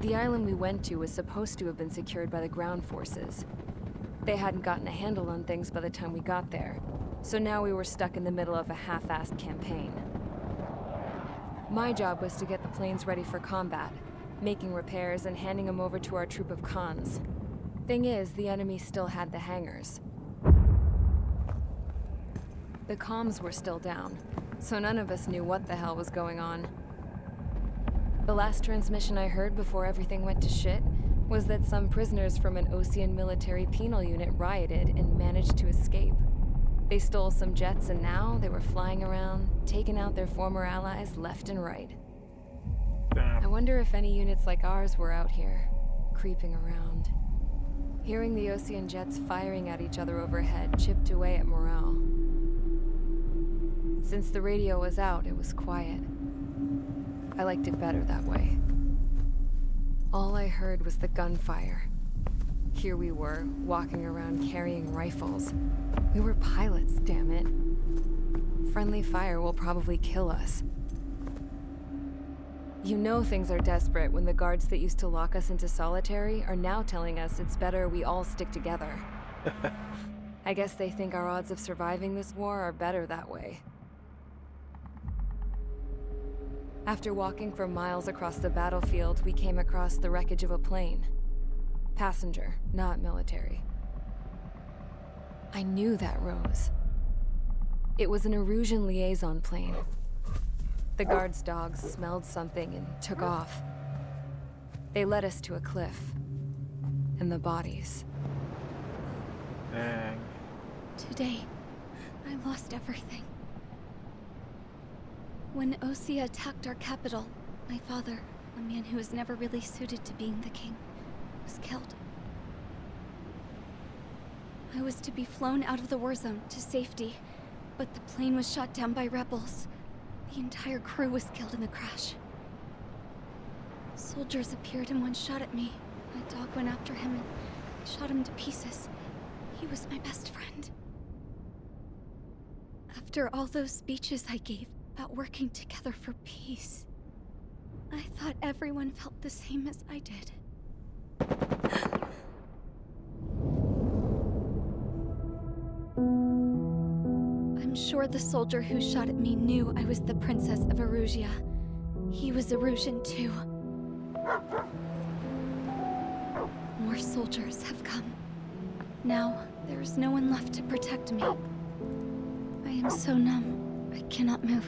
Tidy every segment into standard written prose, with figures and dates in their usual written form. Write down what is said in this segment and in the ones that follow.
The island we went to was supposed to have been secured by the ground forces. They hadn't gotten a handle on things by the time we got there, so now we were stuck in the middle of a half-assed campaign. My job was to get the planes ready for combat, making repairs and handing them over to our troop of cons. Thing is, the enemy still had the hangars. The comms were still down, so none of us knew what the hell was going on. The last transmission I heard before everything went to shit was that some prisoners from an Osean military penal unit rioted and managed to escape. They stole some jets and now they were flying around, taking out their former allies left and right. Damn. I wonder if any units like ours were out here, creeping around. Hearing the Osean jets firing at each other overhead chipped away at morale. Since the radio was out, it was quiet. I liked it better that way. All I heard was the gunfire. Here we were, walking around carrying rifles. We were pilots, damn it. Friendly fire will probably kill us. You know things are desperate when the guards that used to lock us into solitary are now telling us it's better we all stick together. I guess they think our odds of surviving this war are better that way. After walking for miles across the battlefield, we came across the wreckage of a plane. Passenger, not military. I knew that rose. It was an Erusian liaison plane. The guard's dogs smelled something and took off. They led us to a cliff. And the bodies. Dang. Today, I lost everything. When Osea attacked our capital, my father, a man who was never really suited to being the king, was killed. I was to be flown out of the war zone to safety, but the plane was shot down by rebels. The entire crew was killed in the crash. Soldiers appeared and one shot at me. My dog went after him and shot him to pieces. He was my best friend. After all those speeches I gave about working together for peace, I thought everyone felt the same as I did. I'm sure the soldier who shot at me knew I was the Princess of Erusia. He was Erusian too. More soldiers have come. Now, there is no one left to protect me. I am so numb, I cannot move.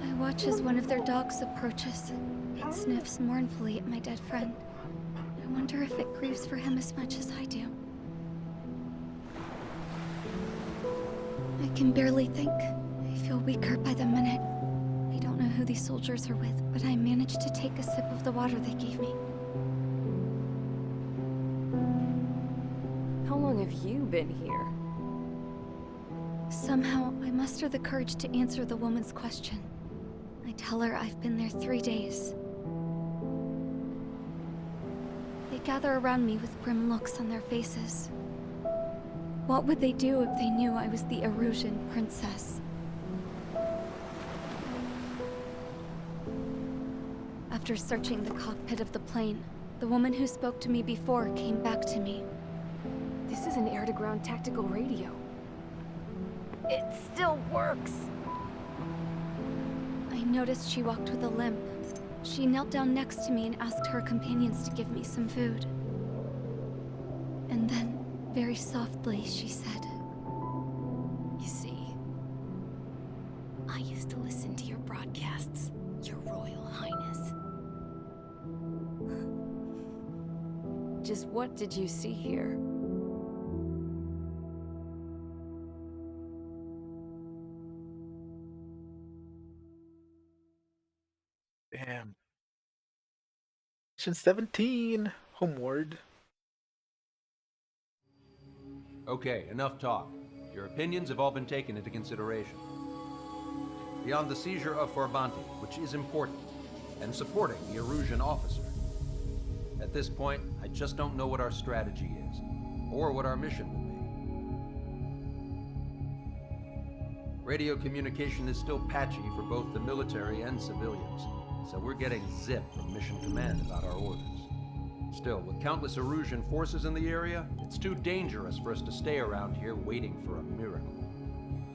I watch as one of their dogs approaches. It sniffs mournfully at my dead friend. I wonder if it grieves for him as much as I do. I can barely think. I feel weaker by the minute. I don't know who these soldiers are with, but I managed to take a sip of the water they gave me. How long have you been here? Somehow, I muster the courage to answer the woman's question. I tell her I've been there 3 days. They gather around me with grim looks on their faces. What would they do if they knew I was the Erusian princess? After searching the cockpit of the plane, the woman who spoke to me before came back to me. This is an air-to-ground tactical radio. It still works! I noticed she walked with a limp. She knelt down next to me and asked her companions to give me some food. And then, very softly, she said, You see, I used to listen to your broadcasts, Your Royal Highness. Just what did you see here? Damn. Mission 17. Homeward. Okay, enough talk. Your opinions have all been taken into consideration. Beyond the seizure of Forbanti, which is important, and supporting the Erusian officer. At this point, I just don't know what our strategy is, or what our mission will be. Radio communication is still patchy for both the military and civilians, so we're getting zip from Mission Command about our orders. Still, with countless Erusian forces in the area, it's too dangerous for us to stay around here waiting for a miracle.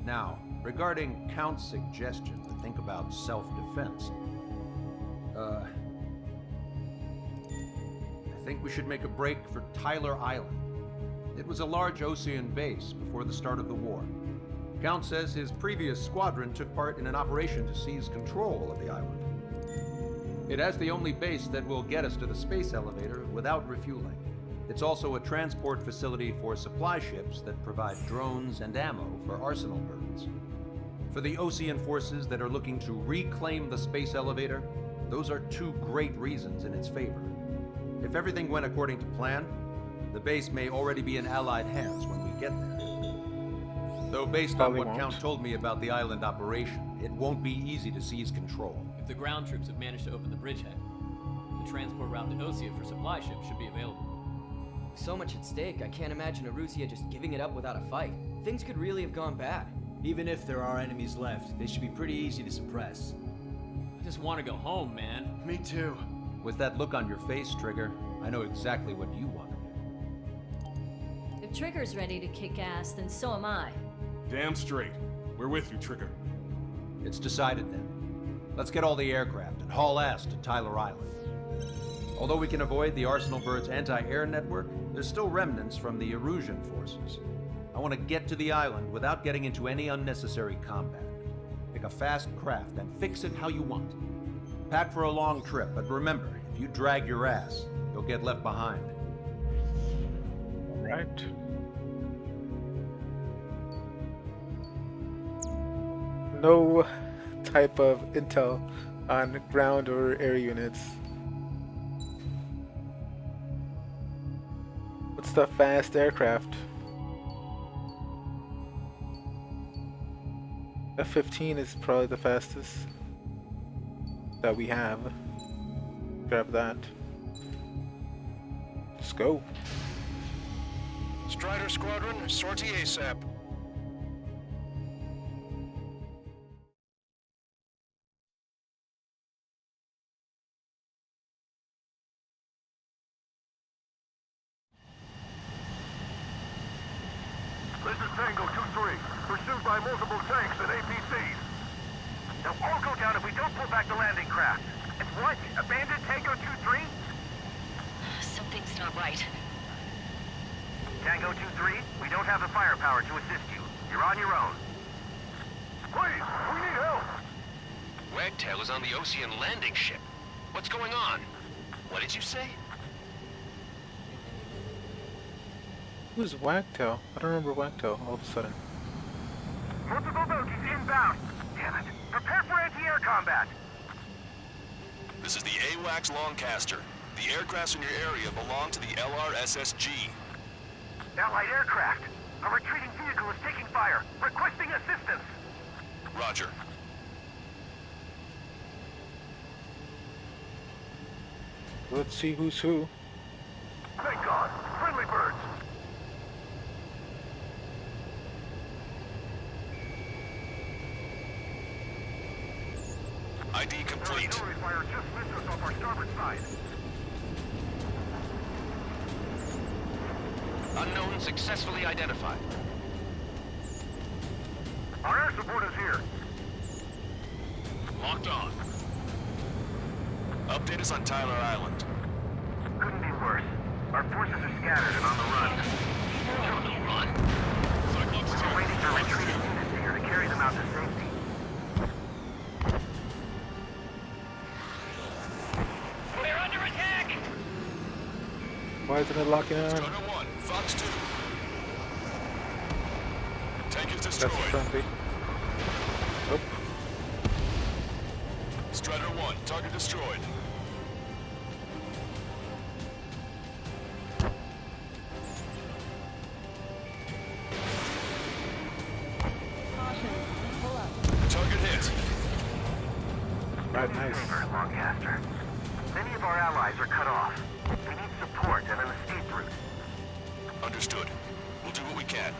Now, regarding Count's suggestion to think about self-defense, I think we should make a break for Tyler Island. It was a large Osean base before the start of the war. Count says his previous squadron took part in an operation to seize control of the island. It has the only base that will get us to the space elevator without refueling. It's also a transport facility for supply ships that provide drones and ammo for arsenal birds. For the Osean forces that are looking to reclaim the space elevator, those are two great reasons in its favor. If everything went according to plan, the base may already be in Allied hands when we get there. Though based on Probably what won't. Count told me about the island operation, it won't be easy to seize control. If the ground troops have managed to open the bridgehead, the transport route to Osea for supply ships should be available. So much at stake, I can't imagine Erusia just giving it up without a fight. Things could really have gone bad. Even if there are enemies left, they should be pretty easy to suppress. I just want to go home, man. Me too. With that look on your face, Trigger, I know exactly what you want to do. If Trigger's ready to kick ass, then so am I. Damn straight. We're with you, Trigger. It's decided then. Let's get all the aircraft and haul ass to Tyler Island. Although we can avoid the Arsenal Bird's anti-air network, there's still remnants from the Erusian forces. I want to get to the island without getting into any unnecessary combat. Pick a fast craft and fix it how you want. Pack for a long trip, but remember, if you drag your ass, you'll get left behind. Alright. No type of intel on ground or air units. What's the fast aircraft? F-15 is probably the fastest that we have. Grab that. Let's go. Strider Squadron, sortie ASAP. This is Tango 2-3, pursued by multiple tanks and APCs. They'll all go down if we don't pull back the landing craft. And what? Abandoned Tango 2-3? Something's not right. Tango 2-3, we don't have the firepower to assist you. You're on your own. Please, we need help! Wagtail is on the Osean landing ship. What's going on? What did you say? Who's Wagtail? I don't remember Wagtail all of a sudden. Multiple bogies inbound. Damn it. Prepare for anti-air combat. This is the AWACS Longcaster. The aircrafts in your area belong to the LRSSG. Allied aircraft. A retreating vehicle is taking fire. Requesting assistance. Roger. Let's see who's who. Thank God. Friendly birds. ID complete. Artillery fire just missed us off our starboard side. Unknown successfully identified. Our air support is here. Locked on. Update us on Tyler Island. Couldn't be worse. Our forces are scattered and on the run. On the run? We're waiting for retreating units here to carry them out to safety. We're under attack! Why isn't it locking on? Strider 1, Fox 2. Tank is That's destroyed. friendly. Nope. Strider 1, target destroyed. Target hit. Right, nice. Favor, Longcaster. Many of our allies are cut off. We need support and an escape route. Understood. We'll do what we can.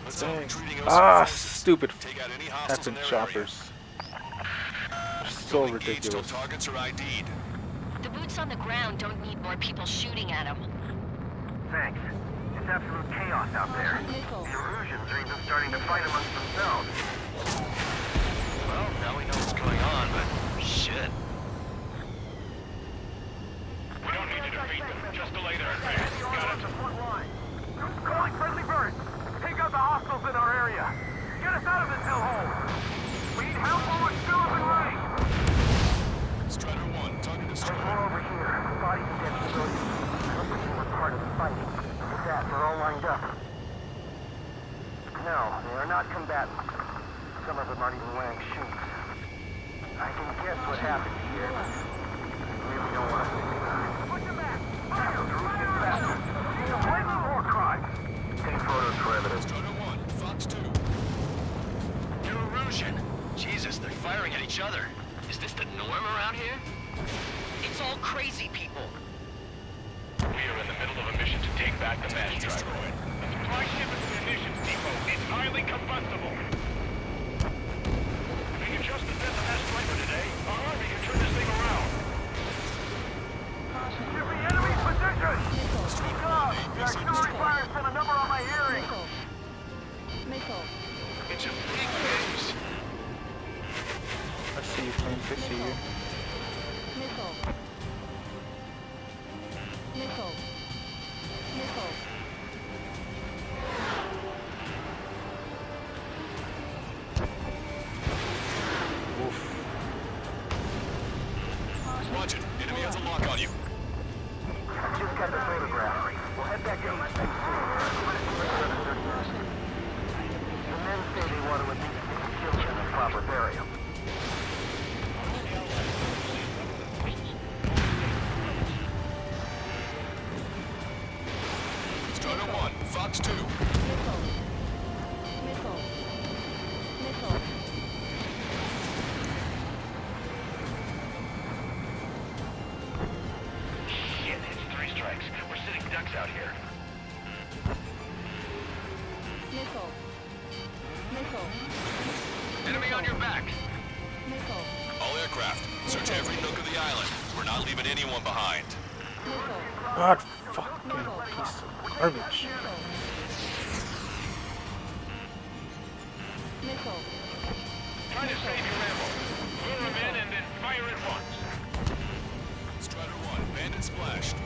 Let's all Thanks. retreating Ah, forces. stupid Take out any hostiles in effing their area. choppers. so engaged till ridiculous. targets are ID'd. The boots on the ground don't need more people shooting at them. Thanks. It's absolute chaos out there. The Erusians are even starting to fight amongst themselves. Well, now we know what's going on, but shit. We don't need to defeat them. Just delay their advance. Got it. Calling friendly birds. Take out the hostiles in our area. Get us out of this hellhole. We need help while we're still up and running. Strider 1, target destroyed. We're over here. Bodies and dead civilians. Looks like they were part of the fighting. With that, they're all lined up. No, they are not combatants. Some of them aren't even wearing shoes. I can guess what happened here. I really don't want to think about it. Put them back! Fire! Erusian bastards! These are blatant war crimes! Take photos for evidence. Strider 1, Fox 2. New Erusian. Jesus, they're firing at each other. Is this the norm around here? It's all crazy people. We are in the middle of a mission to take back the mass driver. The supply ship is an munitions depot. It's highly combustible. If we can just defend the mass driver today, our army can turn this thing around. Give me enemy position! God, the artillery fire sent a number on my hearing. It's a big base. I see you, Plains. I see you. Oof. Watch it. Enemy has a lock on you. Just got the photograph. We'll head back to East soon. The men say they want to at least get the children in proper burial. Strider 1, Fox 2. Shit, it's 3 strikes. We're sitting ducks out here. Enemy on your back. All aircraft, search every nook of the island. We're not leaving anyone behind. God fucking piece of garbage. Try to save your ammo. Lure them in and then fire at once. Strider 1, bandit splashed.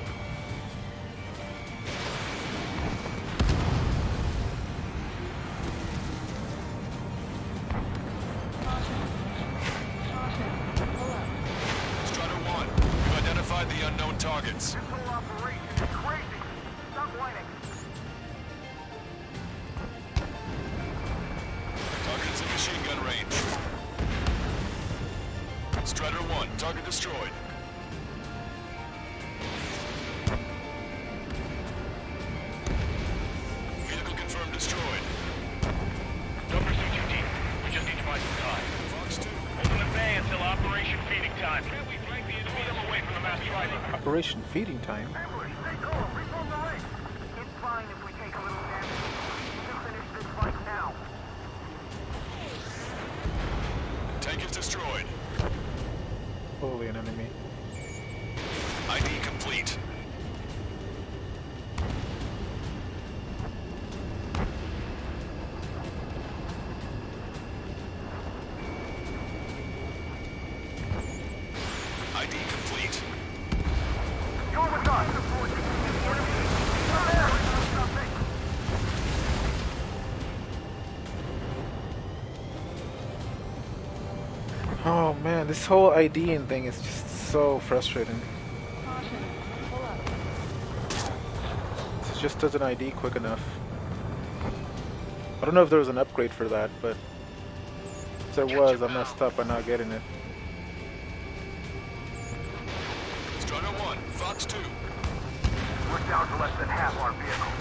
Strider 1, you identified the unknown targets. This whole operation is crazy. Stop whining. Target is in machine gun range. Strider 1, target destroyed. Vehicle confirmed destroyed. Don't pursue too deep. We just need to buy some time. Fox 2. Hold an bay until Operation Feeding Time. Can't we flank the enemy them away from the mass driver? Operation Feeding Time. Ambush, stay calm. Reform the ranks. It's fine if we take a little damage. We can finish this fight now. Tank is destroyed. Totally an enemy. ID complete. ID complete. You're with us. You're there. Something. Oh man, this whole IDing thing is just so frustrating. It just doesn't ID quick enough. I don't know if there was an upgrade for that, but if there was, I messed up by not getting it. Strider 1, Fox 2. We're down to less than half our vehicle.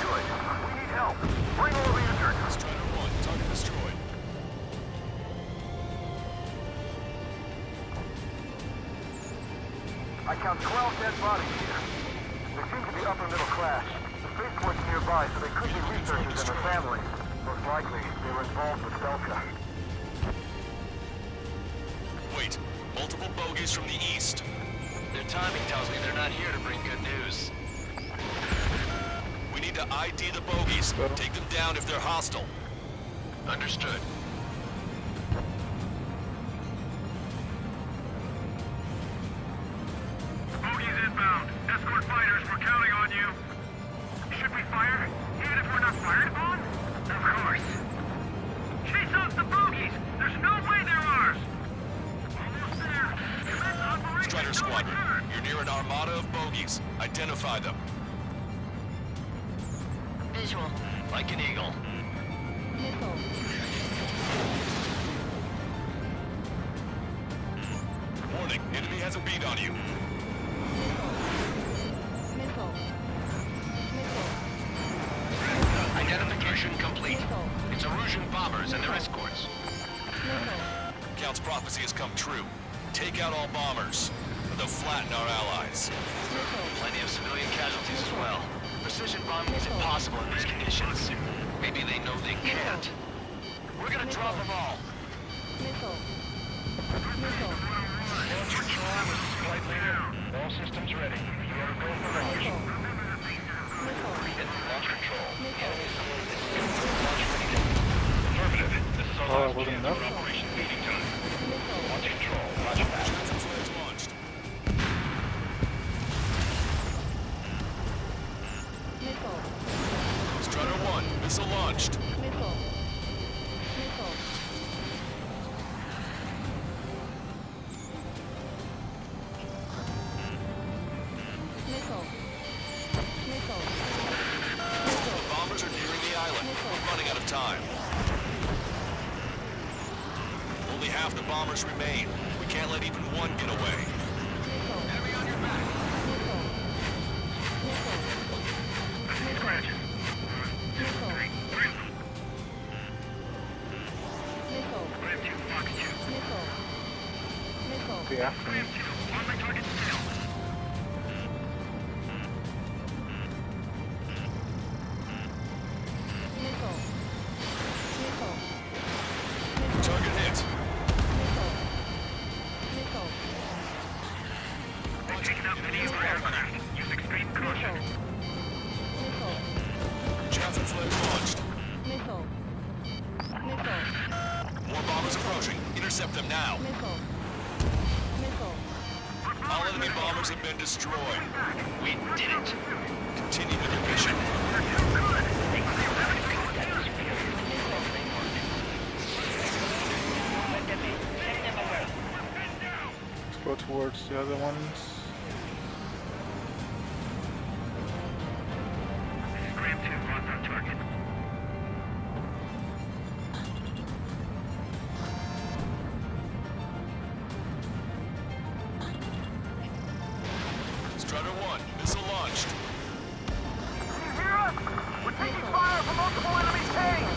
Good. We need help. Bring all the injured. Strider 1, target destroyed. I count 12 dead bodies here. They seem to be upper middle class. The spaceport's nearby, so they could be researchers and their families. Most likely, they were involved with Delta. Wait, multiple bogeys from the east. Their timing tells me they're not here to bring good news. We need to ID the bogeys. Take them down if they're hostile. Understood. Bogies inbound. Escort fighters, we're counting on you. Should we fire? Even if we're not fired upon? Of course. Chase off the bogies! There's no way they're ours! Almost there. Commence Operation Strider No Squadron, Return. you're near an armada of bogeys. Identify them. Visual. Like an eagle. Warning, enemy has a bead on you. Identification complete. It's Erusian bombers and their escorts. Count's prophecy has come true. Take out all bombers. They'll flatten our allies. Plenty of civilian casualties as well. Precision bombing is impossible in these conditions. Maybe they know they can't. We're gonna drop them all. Flight leader, all systems ready. You want to go for launch? Launch control. Affirmative. This is our last chance for Operation Feeding Time. Launch control. Roger that. Launched. Strider 1, missile launched. The bombers are nearing the island. We're running out of time. Only half the bombers remain. We can't let even one get away. Enemy on your back. Scratch. Ram 2, Fox 2. Yeah. Ram 2, on my target still. Target hit. They're taking out many of our aircraft. Use extreme caution. Chaffin flare launched. More bombers approaching. Intercept them now. All enemy bombers have been destroyed. We did it. Continue with your mission. Let's go towards the other ones. Ram 2, on target. Strider 1, missile launched. You hear us? We're taking fire from multiple enemy tanks!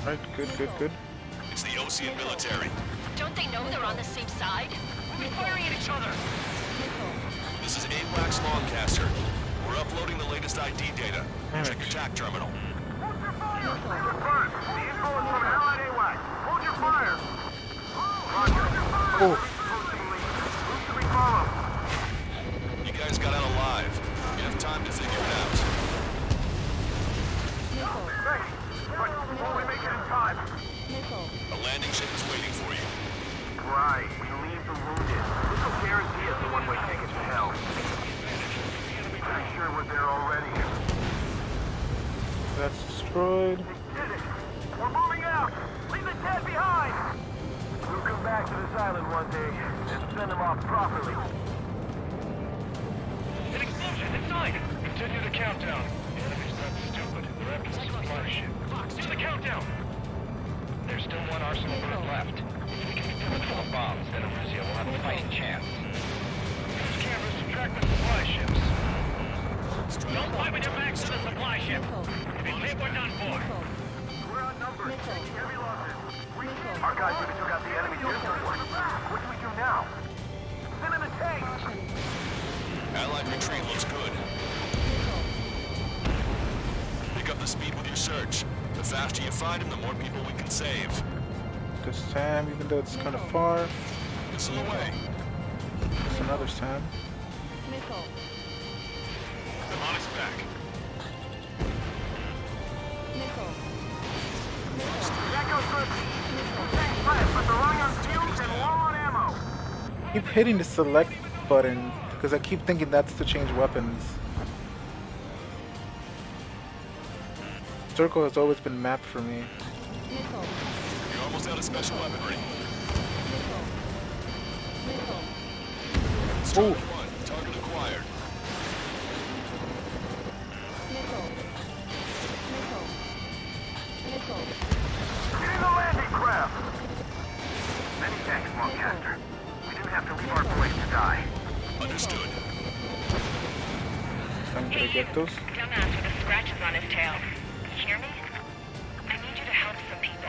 Right, good. It's the Ocean military. Don't they know they're on the same side? We're firing at each other. This is AWACS Longcaster. We're uploading the latest ID data. Check your TAC terminal. Hold your fire! Confirmed. The info is from Allied AWACS. Hold your fire! Roger. Oh. Who should we follow? You guys got out alive. You have time to figure it out. Great. But will we make it in time? A landing ship is waiting for you. Right. We leave the wounded. This will guarantee us a one-way ticket to hell. Pretty sure we're there already. That's destroyed. They did it. We're moving out. Leave the dead behind. We'll come back to this island one day and send them off properly. An explosion inside. Continue the countdown. The enemy's not stupid. They're after the supply ship. Fox, do the countdown. There's still one arsenal group left. If we can fill it full of bombs, then Erusia will have a fighting chance. Use cameras to track the supply ships. Don't fight with your backs to the supply ship. If you leave, we're done for. We're outnumbered. Taking heavy losses. Our guys even took out the enemy territory. What do we do now? Send in a tank. Allied retreat looks good. Pick up the speed with your search. The faster faster you find him, the more people we can save. The Sam, even though it's kind of far. Missile away. There's another Sam. Missile. On its back. Missile. That goes good. Thanks, left, but they're running on fumes and low on ammo. Keep hitting the select button because I keep thinking that's to change weapons. Circle has always been mapped for me. Missile. You're almost out of special weaponry. Missile. Missile. Starter 1, target acquired. Missile. Missile. Missile. Getting the landing craft. Many thanks, Longcaster. We didn't have to leave our boys to die. Understood. I'm gonna get those. Dumbass with the scratches on his tail. You hear me? I need you to help some people.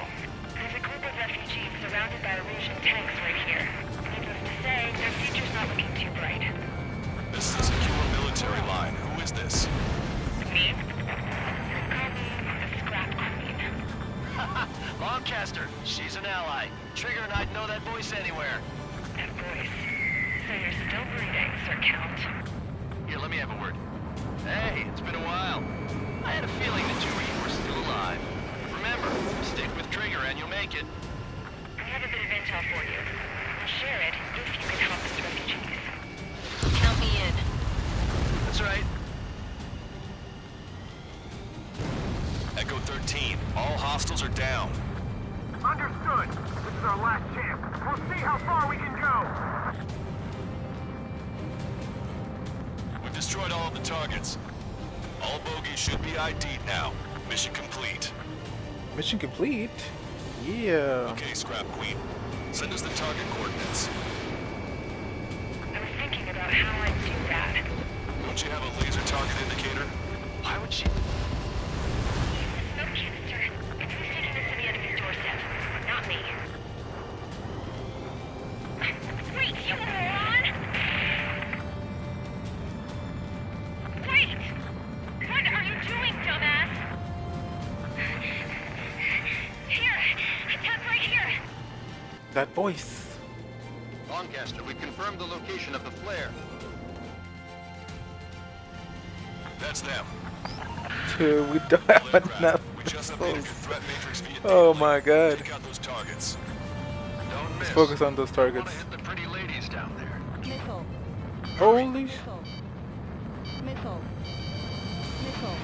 There's a group of refugees surrounded by Erusian tanks right here. Needless to say, their future's not looking too bright. This is a secure military line. Who is this? Me? Call me the Scrap Queen. Longcaster, she's an ally. Trigger and I'd know that voice anywhere. That voice. So you're still breathing, Sir Count. Here, let me have a word. Hey, it's been a while. I had a feeling the two of you were still alive. Remember, stick with Trigger and you'll make it. I have a bit of intel for you. We'll share it if you can help us refugees. Count me in. That's right. Echo 13, all hostiles are down. Understood. This is our last chance. We'll see how far we can go. We've destroyed all of the targets. All bogies should be ID'd now. Mission complete. Mission complete? Yeah. Okay, Scrap Queen. Send us the target coordinates. I was thinking about how I'd do that. Don't you have a laser target indicator? Why would she... No, Chester. It's who's taking this to the enemy's doorstep, not me. Wait, you moron! Wait! What are you doing, dumbass? Here! Attack right here! That voice. Longcaster, we confirmed the location of the flare. That's them. Dude, we don't have enough We just updated missiles. your threat matrix via Oh data my link. god. Take out those targets. Don't Let's miss. focus on those You targets. wanna hit the pretty ladies down there. Missile. Holy sh... Missile. Missile. Missile.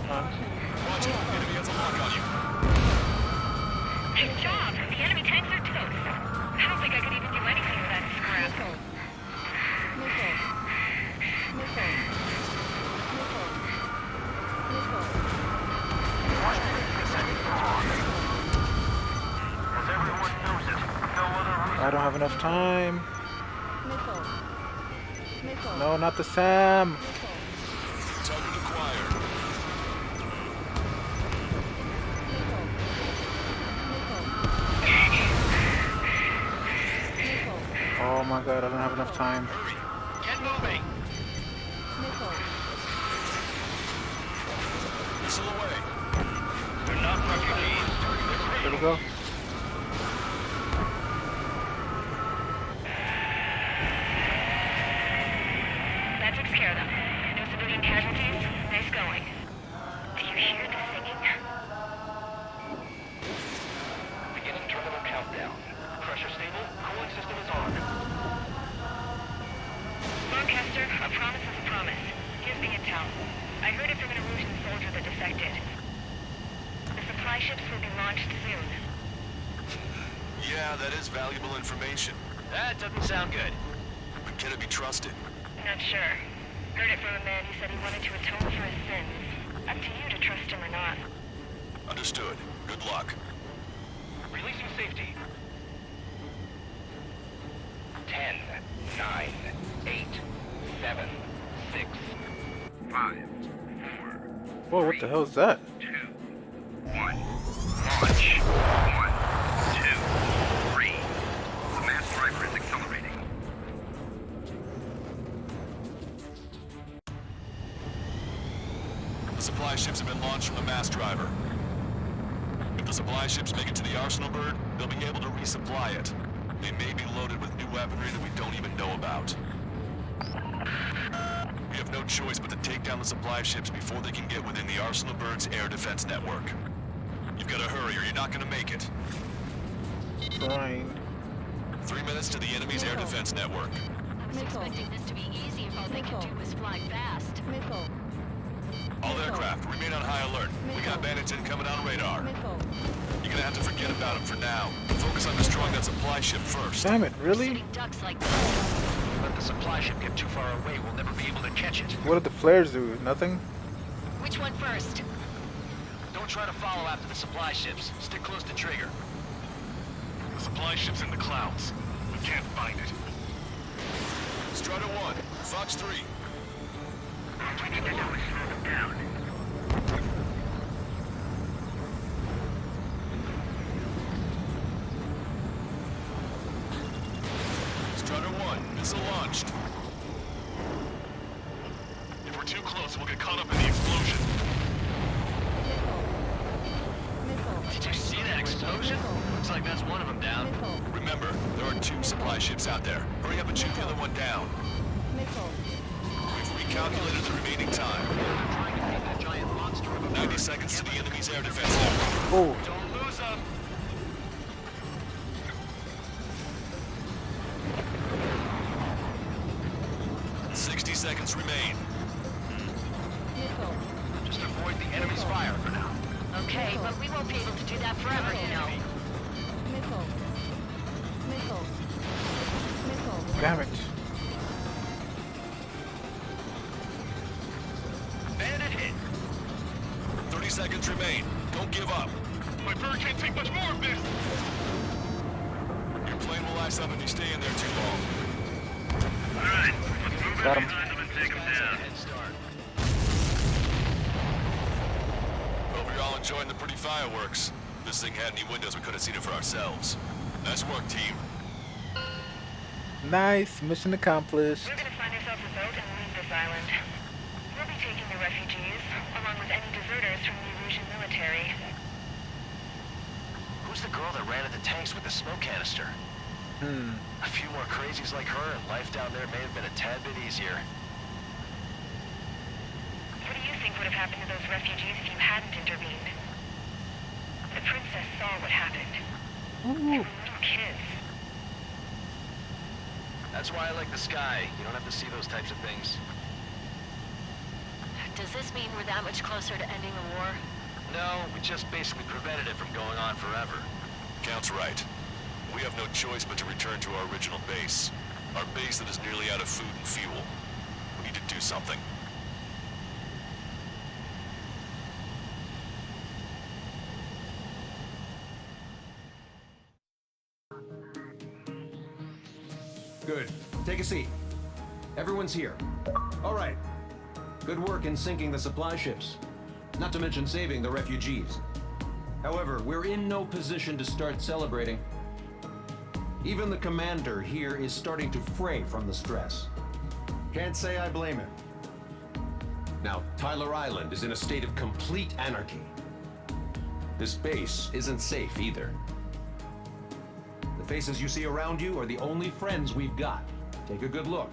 Watch it. Enemy has a lock on you. Good job! The enemy tanks are toast. I don't think I could even do anything with that scrap. Missile. Missile. Missile. Missile. As everyone knows it, no other reason. I don't have enough time. Missile. Missile. No, not the Sam. Missile. Target acquired. Oh my god, I don't have enough time. Hurry. Get moving. Missile away. They're not refugees. There we go. That takes care of them. No civilian casualties. Nice going. Do you hear the singing? Beginning terminal countdown. Pressure stable. Cooling system is on. Lancaster, a promise is a promise. Here's the intel. I heard it from an Erusian soldier that defected. The supply ships will be launched soon. Yeah, that is valuable information. That doesn't sound good. But can it be trusted? Not sure. Heard it from a man who said he wanted to atone for his sins. Up to you to trust him or not. Understood. Good luck. Releasing safety. 10, 9, 8, 7, 6, 5, 4, Whoa, what the hell is that? 2, 1. Launch. 1, 2, 3. The mass driver is accelerating. mass driver. If the supply ships make it to the arsenal bird, they'll be able to resupply it. They may be loaded with new weaponry that we don't even know about. We have no choice but to take down the supply ships before they can get within the arsenal bird's air defense network. You've got to hurry or you're not going to make it. Fine. 3 minutes to the enemy's air defense network. I was expecting this to be easy if all they could do was fly fast. All aircraft, remain on high alert. We got bandits incoming on radar. You're gonna have to forget about them for now. Focus on destroying that supply ship first. Damn it, really? Shooting ducks like Let the supply ship get too far away, we'll never be able to catch it. What did the flares do? Nothing? Which one first? Don't try to follow after the supply ships. Stick close to trigger. The supply ship's in the clouds. We can't find it. Strider 1, Fox 3. All we need to do is slow them down. Strider 1, missile launched. If we're too close, we'll get caught up in the explosion. Did you see that explosion? Looks like that's one of them down. Remember, there are 2 supply ships out there. Hurry up and shoot the other one down. We've recalculated the remaining time. 90 seconds to the enemy's air defense network. Oh. Don't lose them. Seconds remain. Just avoid the enemy's fire for now. Okay, but we won't be able to do that forever, you know. Damn it. Bandit hit. 30 seconds remain. Don't give up. My bird can't take much more of this. Your plane will ice up if you stay in there too long. All right, let's move Got in him. behind them and take them down. Head start. Hope you're all enjoying the pretty fireworks. If this thing had any windows, we could have seen it for ourselves. Nice work, team. Nice. Mission accomplished. We're gonna find ourselves a boat and leave this island. We'll be taking the refugees, along with any deserters from the Erusian military. Who's the girl that ran at the tanks with the smoke canister? A few more crazies like her, and life down there may have been a tad bit easier. What do you think would have happened to those refugees if you hadn't intervened? The princess saw what happened. They were little kids. That's why I like the sky. You don't have to see those types of things. Does this mean we're that much closer to ending the war? No, we just basically prevented it from going on forever. Count's right. We have no choice but to return to our original base. Our base that is nearly out of food and fuel. We need to do something. Good. Take a seat. Everyone's here. All right. Good work in sinking the supply ships. Not to mention saving the refugees. However, we're in no position to start celebrating. Even the commander here is starting to fray from the stress. Can't say I blame him. Now, Tyler Island is in a state of complete anarchy. This base isn't safe either. The faces you see around you are the only friends we've got. Take a good look.